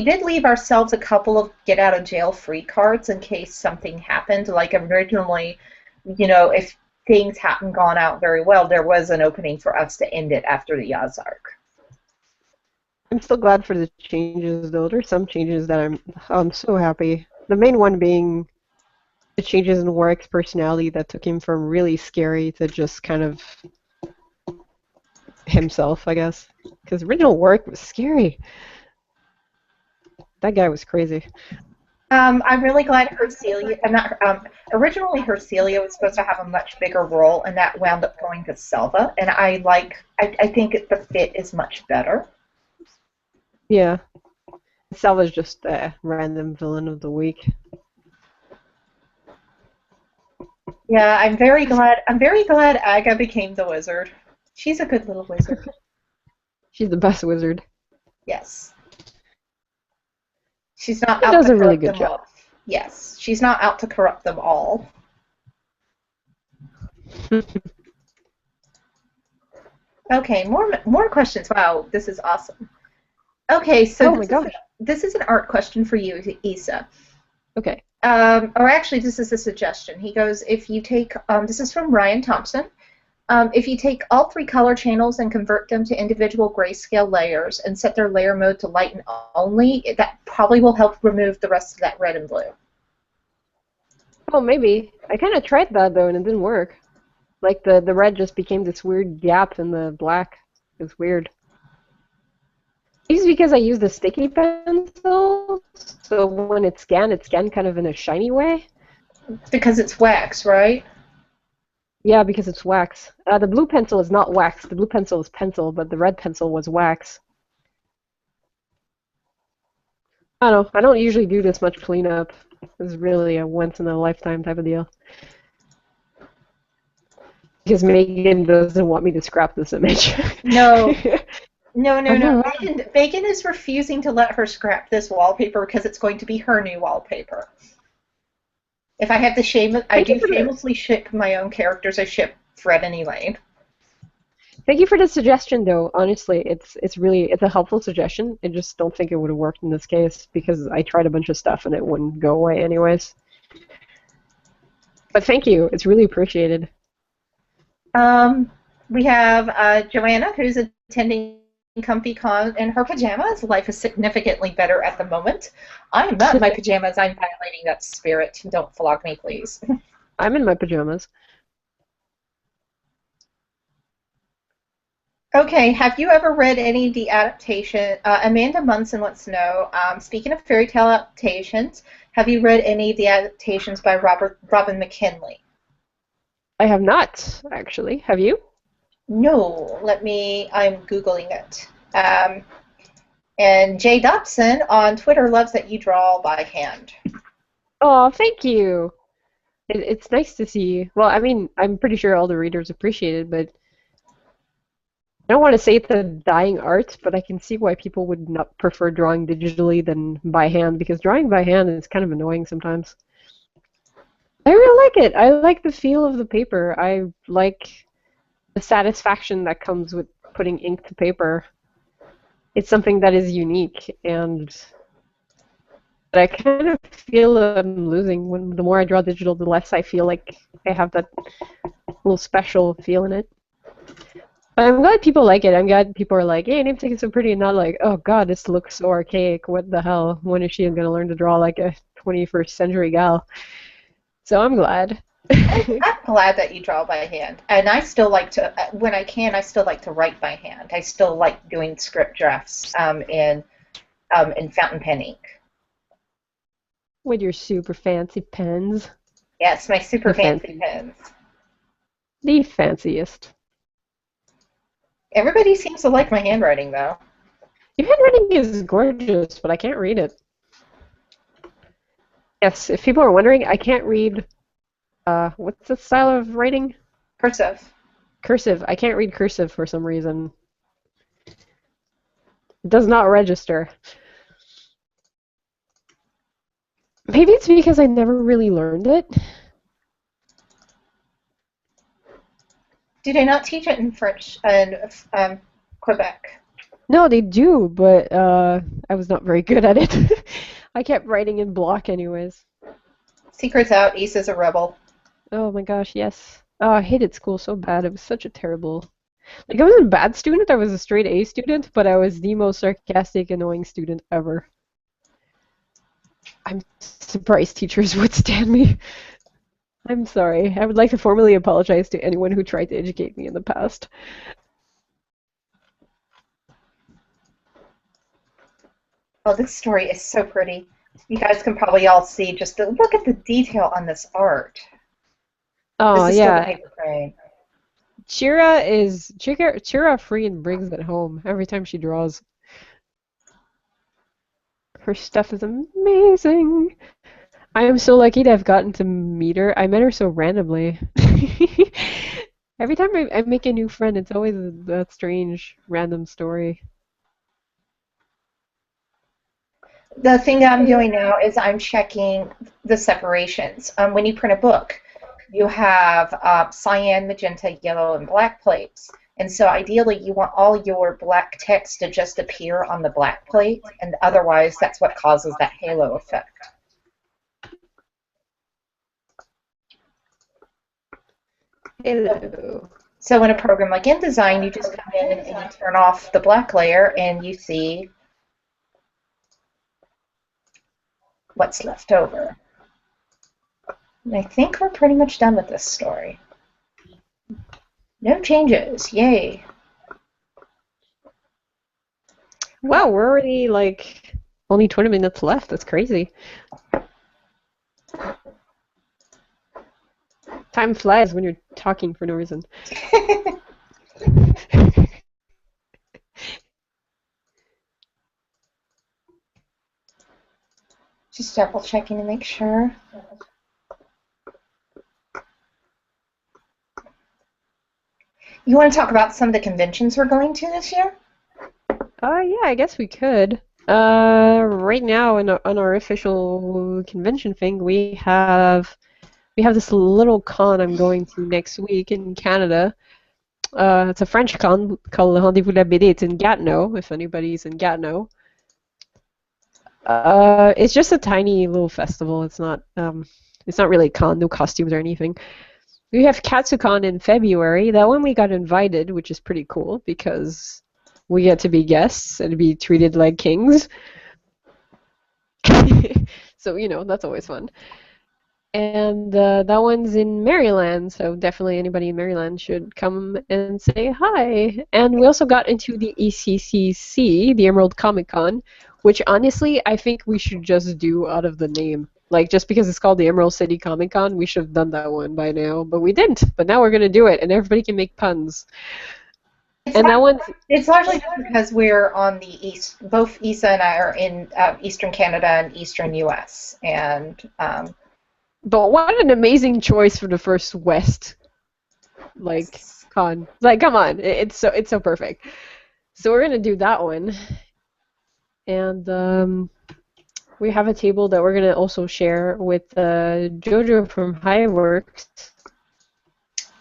did leave ourselves a couple of get-out-of-jail-free cards in case something happened. Like originally, if things hadn't gone out very well, there was an opening for us to end it after the Yaz arc. I'm still glad for the changes, though. There's some changes that I'm so happy. The main one being the changes in Warwick's personality that took him from really scary to just kind of himself, I guess. Because original Warwick was scary. That guy was crazy. I'm really glad Hercelia. Originally, Hercelia was supposed to have a much bigger role, and that wound up going to Selva. And I think the fit is much better. Yeah. Selva's just a random villain of the week. Yeah, I'm very glad Aga became the wizard. She's a good little wizard. She's the best wizard. Yes. She's not out to corrupt really good job. All. Yes, she's not out to corrupt them all. Okay, more questions. Wow, this is awesome. Okay, so this is an art question for you, Isa. Okay. Or actually, this is a suggestion. He goes, if you take, this is from Ryan Thompson, if you take all 3 color channels and convert them to individual grayscale layers and set their layer mode to lighten only, that probably will help remove the rest of that red and blue. Oh, maybe. I kind of tried that, though, and it didn't work. Like, the red just became this weird gap in the black. It was weird. It's because I use the sticky pencil, so when it's scanned kind of in a shiny way. Because it's wax, right? Yeah, because it's wax. The blue pencil is not wax. The blue pencil is pencil, but the red pencil was wax. I don't know. I don't usually do this much cleanup. It's really a once-in-a-lifetime type of deal. Because Megan doesn't want me to scrap this image. No. No. Megan is refusing to let her scrap this wallpaper because it's going to be her new wallpaper. If I have to shamelessly ship my own characters. I ship Fred and Elaine. Thank you for the suggestion, though. Honestly, it's a helpful suggestion. I just don't think it would have worked in this case because I tried a bunch of stuff and it wouldn't go away anyways. But thank you. It's really appreciated. We have Joanna, who's attending ComfyCon in her pajamas. Life is significantly better at the moment. I'm not in my pajamas. I'm violating that spirit. Don't flog me, please. I'm in my pajamas. Okay, have you ever read any of the adaptation? Amanda Munson wants to know, speaking of fairy tale adaptations, have you read any of the adaptations by Robin McKinley? I have not, actually. Have you? No, I'm Googling it. And Jay Dobson on Twitter loves that you draw by hand. Oh, thank you. It's nice to see. Well, I mean, I'm pretty sure all the readers appreciate it, but I don't want to say it's a dying art, but I can see why people would not prefer drawing digitally than by hand, because drawing by hand is kind of annoying sometimes. I really like it. I like the feel of the paper. I like the satisfaction that comes with putting ink to paper. It's something that is unique, and I kind of feel I'm losing. When the more I draw digital, the less I feel like I have that little special feel in it. But I'm glad people like it. I'm glad people are like, hey, Namesake is so pretty, and not like, oh god, this looks so archaic. What the hell? When is she going to learn to draw like a 21st century gal? So I'm glad. I'm glad that you draw by hand. And I still like to, when I can, I still like to write by hand. I still like doing script drafts in fountain pen ink. With your super fancy pens. Yes, my super fancy pens. The fanciest. Everybody seems to like my handwriting, though. Your handwriting is gorgeous, but I can't read it. Yes, if people are wondering, I can't read, what's the style of writing? Cursive. Cursive. I can't read cursive for some reason. It does not register. Maybe it's because I never really learned it. Do they not teach it in French in Quebec? No, they do, but I was not very good at it. I kept writing in block anyways. Secret's out. Issa's a rebel. Oh my gosh, yes. Oh, I hated school so bad. It was such a terrible... Like, I wasn't a bad student. I was a straight A student, but I was the most sarcastic, annoying student ever. I'm surprised teachers would stand me. I'm sorry. I would like to formally apologize to anyone who tried to educate me in the past. Oh, this story is so pretty. You guys can probably all see just look at the detail on this art. Oh, this is yeah. still the paper frame. Chira free and brings it home every time she draws. Her stuff is amazing. I am so lucky to have gotten to meet her. I met her so randomly. Every time I make a new friend, it's always a strange, random story. The thing that I'm doing now is I'm checking the separations. When you print a book, you have cyan, magenta, yellow, and black plates. And so ideally you want all your black text to just appear on the black plate, and otherwise that's what causes that halo effect. Hello. So in a program like InDesign, you just come in and you turn off the black layer and you see what's left over. And I think we're pretty much done with this story. No changes. Yay. Wow, we're already like only 20 minutes left. That's crazy. Time flies when you're talking for no reason. Just double checking to make sure. You want to talk about some of the conventions we're going to this year? Yeah, I guess we could. Right now on our official convention thing, we have this little con I'm going to next week in Canada. It's a French con called Le Rendez-vous de la BD. It's in Gatineau, if anybody's in Gatineau. It's just a tiny little festival. It's not really a con, no costumes or anything. We have CatsuCon in February. That one we got invited, which is pretty cool because we get to be guests and be treated like kings. So, that's always fun. And that one's in Maryland, so definitely anybody in Maryland should come and say hi. And we also got into the ECCC, the Emerald Comic Con, which honestly I think we should just do out of the name. Like, just because it's called the Emerald City Comic Con, we should have done that one by now, but we didn't. But now we're going to do it, and everybody can make puns. It's largely because we're on the east. Both Isa and I are in eastern Canada and eastern U.S. But what an amazing choice for the first West, con. Like, come on, it's so perfect. So we're gonna do that one, and we have a table that we're gonna also share with Jojo from Highworks.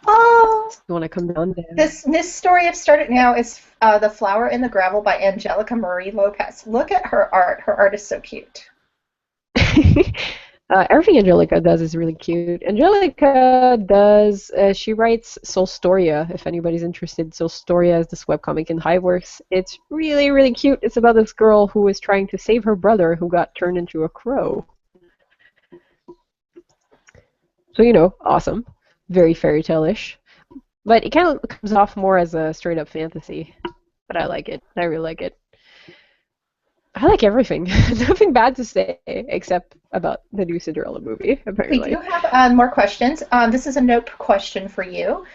Oh, you want to come down there? This story I've started now is The Flower in the Gravel by Angelica Marie Lopez. Look at her art. Her art is so cute. Everything Angelica does is really cute. Angelica does, she writes Soulstoria, if anybody's interested. Soulstoria is this webcomic in Highworks. It's really, really cute. It's about this girl who is trying to save her brother who got turned into a crow. So, awesome. Very fairy tale-ish. But it kind of comes off more as a straight-up fantasy. But I like it. I really like it. I like everything. Nothing bad to say, except about the new Cinderella movie, apparently. We do have more questions. This is a note question for you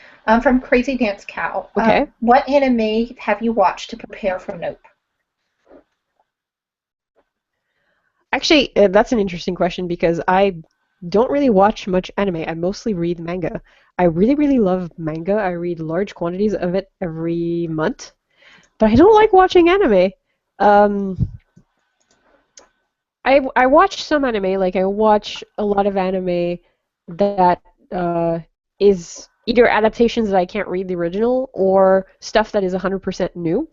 from Crazy Dance Cow. Okay. What anime have you watched to prepare for Nope? Actually, that's an interesting question because I don't really watch much anime. I mostly read manga. I really, really love manga. I read large quantities of it every month. But I don't like watching anime. I watch some anime, like I watch a lot of anime that is either adaptations that I can't read the original or stuff that is 100% new.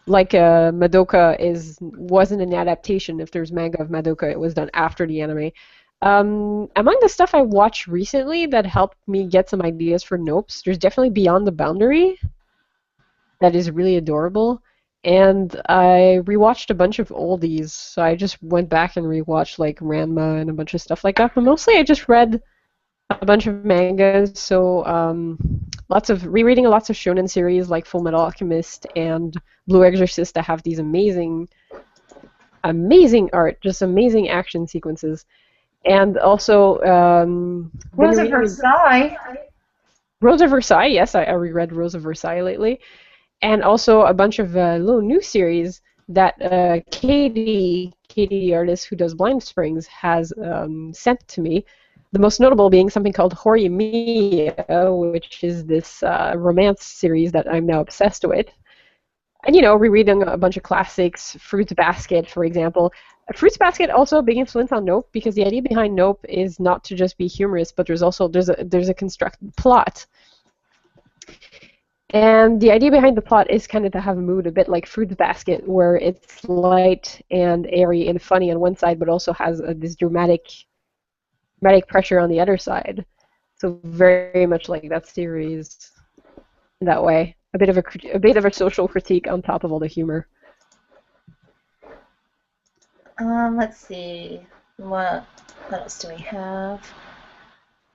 Like Madoka wasn't an adaptation. If there's manga of Madoka, it was done after the anime. Among the stuff I watched recently that helped me get some ideas for Nopes, there's definitely Beyond the Boundary. That is really adorable. And I rewatched a bunch of oldies, so I just went back and rewatched like Ranma and a bunch of stuff like that. But mostly I just read a bunch of mangas, so rereading lots of shonen series like Full Metal Alchemist and Blue Exorcist that have these amazing art, just amazing action sequences. And also Rose of Versailles. Rose of Versailles, yes, I reread Rose of Versailles lately. And also a bunch of little new series that Katie, the artist who does Blind Springs, has sent to me. The most notable being something called Horimiya, which is this romance series that I'm now obsessed with. And, rereading a bunch of classics, Fruits Basket, for example. Fruits Basket also a big influence on Nope, because the idea behind Nope is not to just be humorous, but there's a constructed plot. And the idea behind the plot is kind of to have a mood a bit like Fruits Basket, where it's light and airy and funny on one side, but also has this dramatic pressure on the other side. So very much like that series in that way. A bit of a social critique on top of all the humor. Let's see. What else do we have?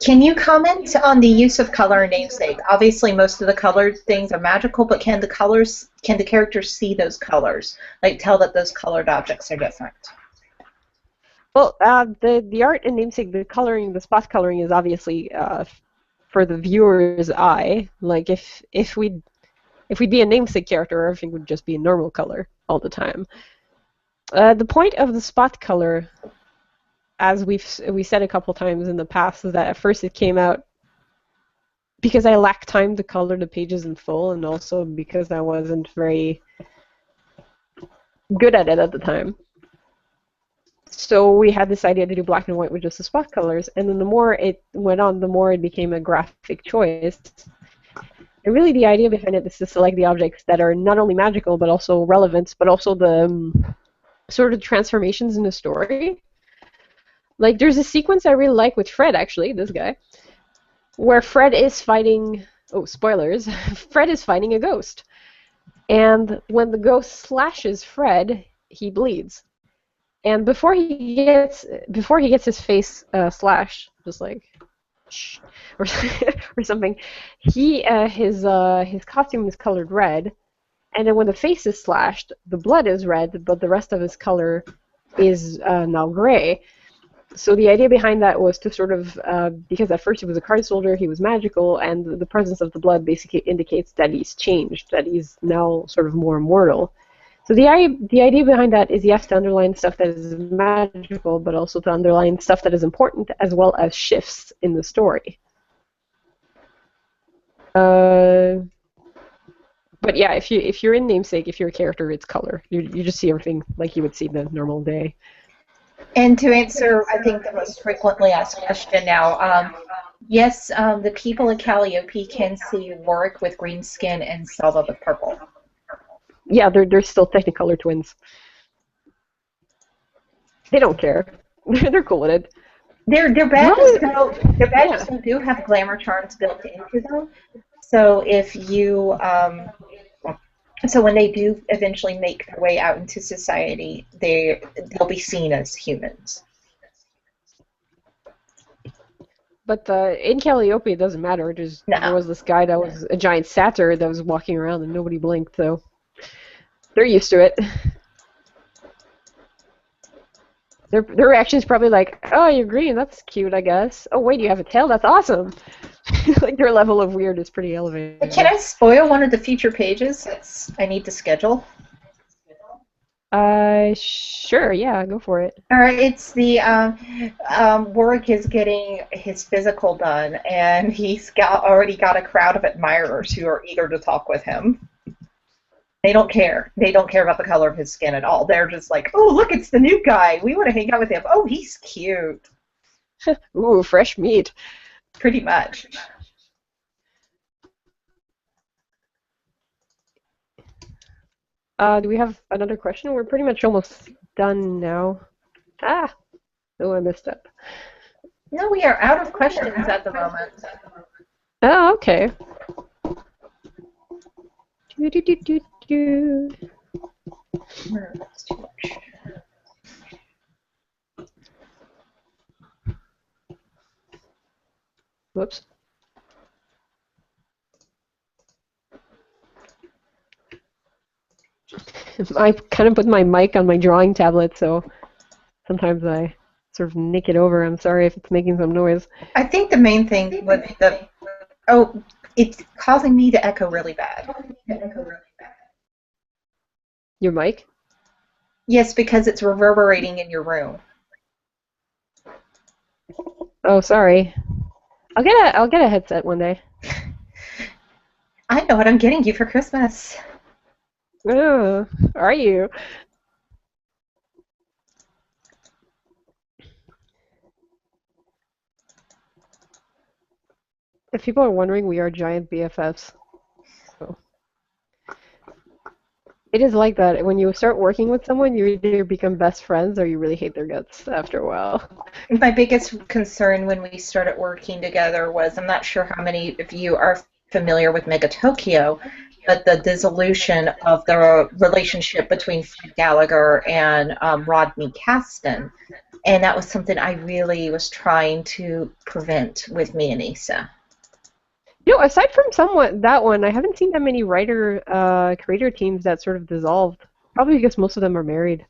Can you comment on the use of color in Namesake? Obviously, most of the colored things are magical, but can the characters see those colors? Like, tell that those colored objects are different? Well, the art in Namesake, the spot coloring is obviously for the viewer's eye. Like, if we'd be a Namesake character, everything would just be a normal color all the time. The point of the spot color, as we said a couple times in the past, is that at first it came out because I lacked time to color the pages in full, and also because I wasn't very good at it at the time. So we had this idea to do black and white with just the spot colors, and then the more it went on, the more it became a graphic choice. And really the idea behind it is to select the objects that are not only magical, but also relevant, but also the sort of transformations in the story. Like, there's a sequence I really like with Fred, actually, this guy, where Fred is fighting... Oh, spoilers. Fred is fighting a ghost. And when the ghost slashes Fred, he bleeds. And before he gets his face slashed, just like shh, or or something, his costume is colored red, and then when the face is slashed, the blood is red, but the rest of his color is now gray. So the idea behind that was to sort of, because at first he was a card soldier, he was magical, and the presence of the blood basically indicates that he's changed, that he's now sort of more immortal. So the idea behind that is yes, to underline stuff that is magical, but also to underline stuff that is important, as well as shifts in the story. But yeah, if you're in Namesake, if you're a character, it's color. You just see everything like you would see the normal day. And to answer, I think, the most frequently asked question now, yes, the people in Calliope can see Warwick with green skin and Selva with purple. Yeah, they're still Technicolor twins. They don't care. They're cool with it. Their badges do have glamour charms built into them. So if you so when they do eventually make their way out into society, they'll be seen as humans. But in Calliope, it doesn't matter. There was this guy that was a giant satyr that was walking around and nobody blinked, so they're used to it. Their reaction is probably like, "Oh, you're green. That's cute, I guess. Oh, wait, you have a tail. That's awesome." Like their level of weird is pretty elevated. Can I spoil one of the future pages? I need to schedule. Sure, yeah, go for it. All right, it's the Warwick is getting his physical done, and he's already got a crowd of admirers who are eager to talk with him. They don't care. They don't care about the color of his skin at all. They're just like, oh, look, it's the new guy. We want to hang out with him. Oh, he's cute. Ooh, fresh meat. Pretty much. Do we have another question? We're pretty much almost done now. Ah! Oh, I messed up. No, we are out of questions at the moment. Oh, okay. Do. That's too much. Whoops. I kind of put my mic on my drawing tablet, so sometimes I sort of nick it over. I'm sorry if it's making some noise. I think the main thing with the... Oh, it's causing me to echo really bad. Your mic? Yes, because it's reverberating in your room. Oh, sorry. I'll get a headset one day. I know what I'm getting you for Christmas. Oh, are you? If people are wondering, we are giant BFFs. So. It is like that. When you start working with someone, you either become best friends or you really hate their guts after a while. My biggest concern when we started working together was, I'm not sure how many of you are familiar with Mega Tokyo, but the dissolution of the relationship between Fred Gallagher and Rodney Caston. And that was something I really was trying to prevent with me and Issa. You know, aside from that one, I haven't seen that many creator teams that sort of dissolved. Probably because most of them are married.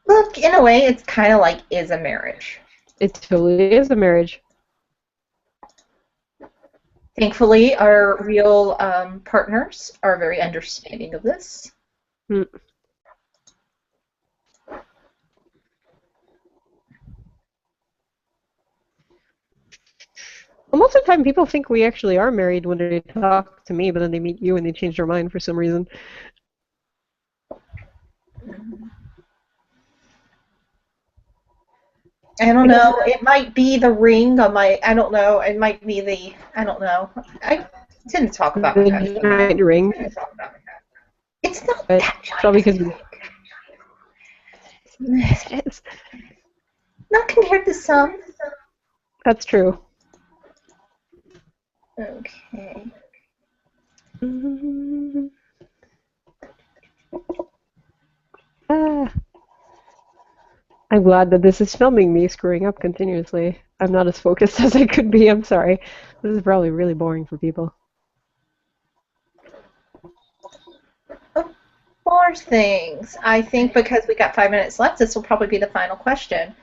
Look, in a way, it's kind of like is a marriage. It totally is a marriage. Thankfully, our real partners are very understanding of this. Hmm. Well, most of the time, people think we actually are married when they talk to me, but then they meet you and they change their mind for some reason. I don't know. It might be the ring on my. I don't know. It might be the. I don't know. I didn't talk about the that. giant ring. It's not But that giant. probably because It is. Not compared to some. That's true. Okay. I'm glad that this is filming me screwing up continuously. I'm not as focused as I could be, I'm sorry. This is probably really boring for people. More things. I think because we got 5 minutes left, this will probably be the final question.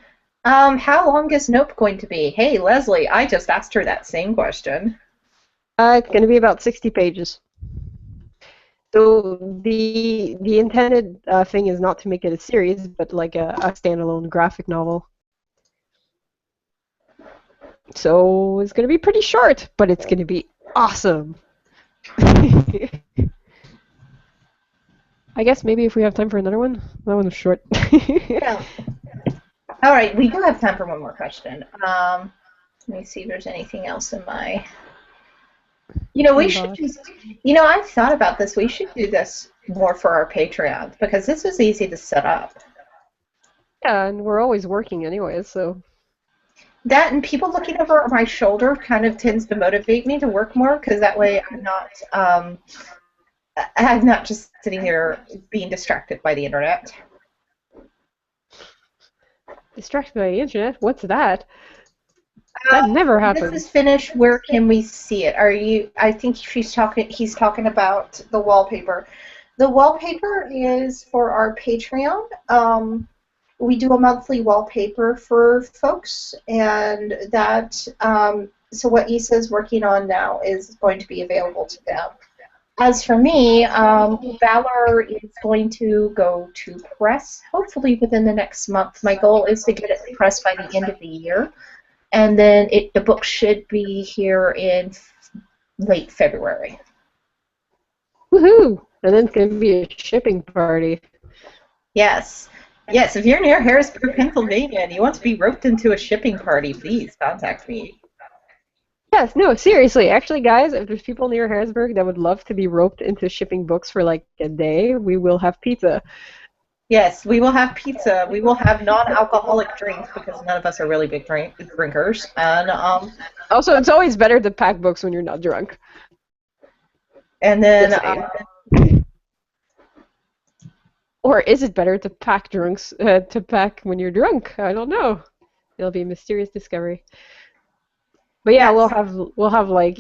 How long is Nope going to be? Hey, Leslie, I just asked her that same question. It's going to be about 60 pages. So the intended thing is not to make it a series, but like a standalone graphic novel. So it's going to be pretty short, but it's going to be awesome. I guess maybe if we have time for another one. That one was short. Yeah. All right, we do have time for one more question. Let me see if there's anything else in my... we should just... I've thought about this. We should do this more for our Patreon, because this is easy to set up. Yeah, and we're always working anyway, so... That and people looking over my shoulder kind of tends to motivate me to work more, because that way I'm not just sitting here being distracted by the internet. Distracted by the internet? What's that? That never happens. This is finished. Where can we see it? I think he's talking about the wallpaper. The wallpaper is for our Patreon. We do a monthly wallpaper for folks, and that so what Issa's working on now is going to be available to them. As for me, Valor is going to go to press, hopefully within the next month. My goal is to get it pressed by the end of the year, and then the book should be here in late February. Woohoo! And then it's going to be a shipping party. Yes. Yes, if you're near Harrisburg, Pennsylvania, and you want to be roped into a shipping party, please contact me. Yes, no, seriously. Actually, guys, if there's people near Harrisburg that would love to be roped into shipping books for like a day, we will have pizza. Yes, we will have pizza. We will have non-alcoholic drinks because none of us are really big drinkers. And also, it's always better to pack books when you're not drunk. And then... or is it better to pack when you're drunk? I don't know. It'll be a mysterious discovery. But yeah, yes. we'll have like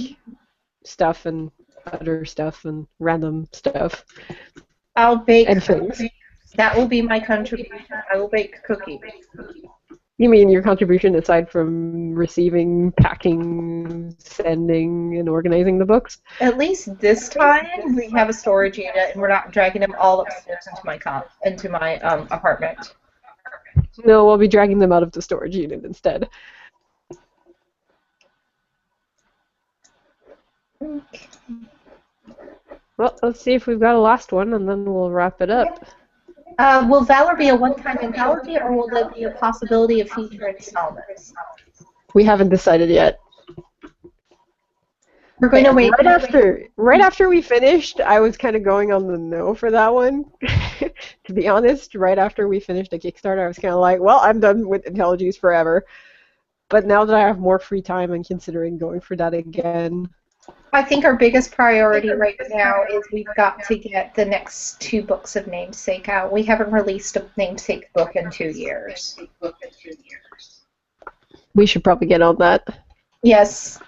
stuff and other stuff and random stuff. I'll bake and things. That will be my contribution. I will bake cookies. You mean your contribution aside from receiving, packing, sending, and organizing the books? At least this time we have a storage unit, and we're not dragging them all upstairs into my apartment. No, we'll be dragging them out of the storage unit instead. Okay. Well, let's see if we've got a last one, and then we'll wrap it up. Will Valor be a one-time anthology, or will there be a possibility of future installments? We haven't decided yet. We're going to wait. Right after we finished, I was kind of going on the no for that one. To be honest, right after we finished the Kickstarter, I was kind of like, well, I'm done with anthologies forever. But now that I have more free time, I'm considering going for that again. I think our biggest priority right now is we've got to get the next 2 books of Namesake out. We haven't released a Namesake book in 2 years. We should probably get on that. Yes.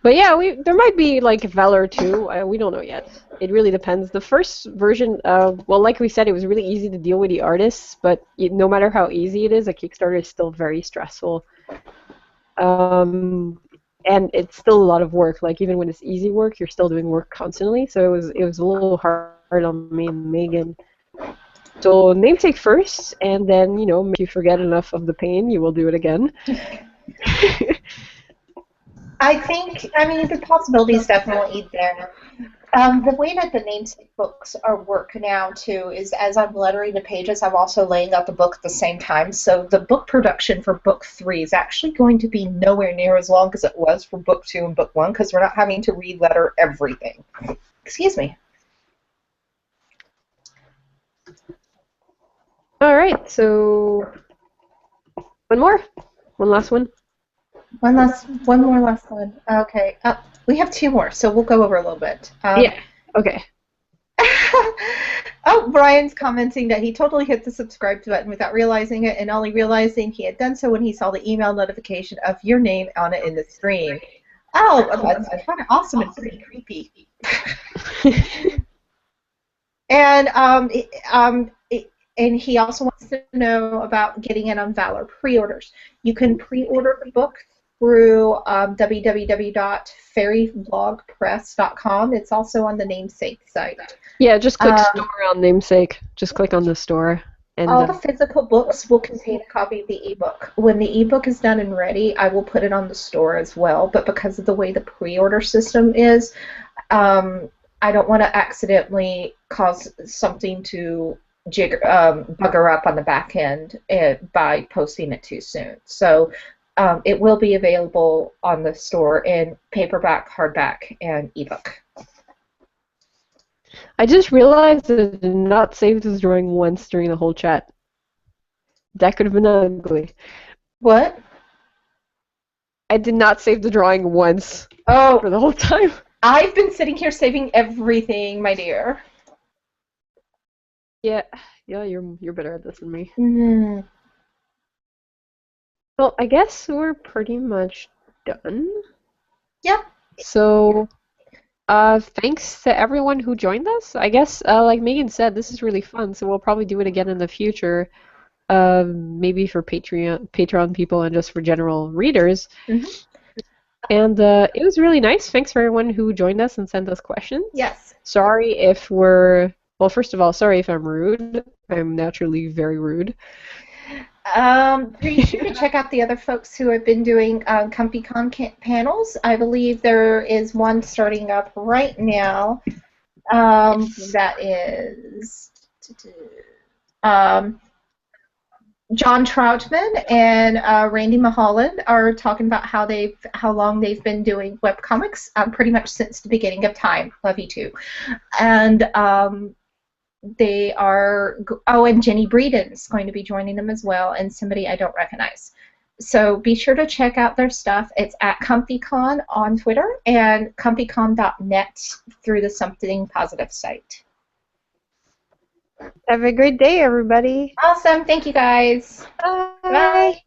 But yeah, there might be like Valor 2. We don't know yet. It really depends. The first version, well, like we said, it was really easy to deal with the artists, but no matter how easy it is, a Kickstarter is still very stressful. And it's still a lot of work. Like even when it's easy work, you're still doing work constantly. So it was a little hard on me and Megan. So Namesake first, and then if you forget enough of the pain, you will do it again. The possibility is definitely there. The way that the Namesake books work now, too, is as I'm lettering the pages, I'm also laying out the book at the same time. So the book production for book 3 is actually going to be nowhere near as long as it was for book 2 and book 1, because we're not having to re-letter everything. Excuse me. All right, so one last one. One more last one. Okay. We have 2 more, so we'll go over a little bit. Yeah. Okay. Oh, Brian's commenting that he totally hit the subscribe button without realizing it, and only realizing he had done so when he saw the email notification of your name on it in the stream. Oh, that's kind of awesome and pretty creepy. And and he also wants to know about getting in on Valor pre-orders. You can pre-order the book through www.fairyblogpress.com. It's also on the Namesake site. Yeah, just click store on Namesake. Just click on the store. And all the physical books will contain a copy of the ebook. When the ebook is done and ready, I will put it on the store as well. But because of the way the pre-order system is, I don't want to accidentally cause something to bugger up on the back end by posting it too soon. So it will be available on the store in paperback, hardback, and ebook. I just realized that I did not save this drawing once during the whole chat. That could have been ugly. What? I did not save the drawing once for the whole time. I've been sitting here saving everything, my dear. Yeah, you're better at this than me. Mm-hmm. Well, I guess we're pretty much done. Yeah. So, thanks to everyone who joined us. I guess, like Megan said, this is really fun, so we'll probably do it again in the future. Maybe for Patreon people and just for general readers. Mm-hmm. And it was really nice. Thanks for everyone who joined us and sent us questions. Yes. Sorry if we're... Well, first of all, sorry if I'm rude. I'm naturally very rude. Be sure to check out the other folks who have been doing ComfyCon panels. I believe there is one starting up right now. Yes. That is John Troutman and Randy Mulholland are talking about how long they've been doing webcomics, pretty much since the beginning of time. Love you too. And they are, and Jenny Breeden's going to be joining them as well, and somebody I don't recognize. So be sure to check out their stuff. It's at ComfyCon on Twitter and ComfyCon.net through the Something Positive site. Have a great day, everybody. Awesome. Thank you, guys. Bye. Bye.